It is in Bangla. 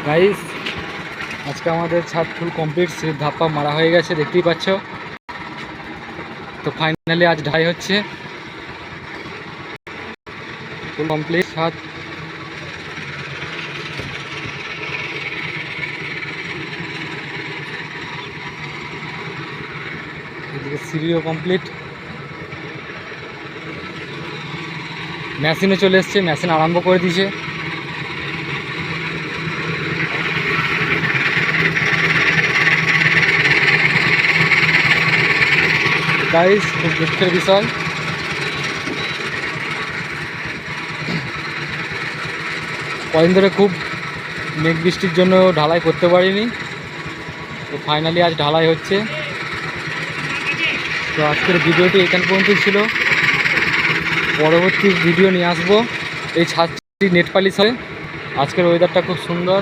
গাইস, আজকে আমাদের ছাদ ফুল কমপ্লিট, ধাপ্পা মারা হয়ে গেছে, দেখতেই পাচ্ছ। তো ফাইনালি আজ ঢালাই হচ্ছে, ফুল কমপ্লিট ছাদ। এদিকে সিঁড়িও কমপ্লিট, মেশিনও চলে এসছে, মেশিন আরম্ভ করে দিয়েছে। গাইস, খুব দুঃখের বিষয়, কদিন ধরে খুব মেঘ বৃষ্টির জন্য ঢালাই করতে পারিনি। তো ফাইনালি আজ ঢালাই হচ্ছে। তো আজকের ভিডিওটি এখান পর্যন্ত ছিল। পরবর্তী ভিডিও নিয়ে আসবো এই ছাদটি নেট পালিশ হয়ে। আজকের ওয়েদারটা খুব সুন্দর।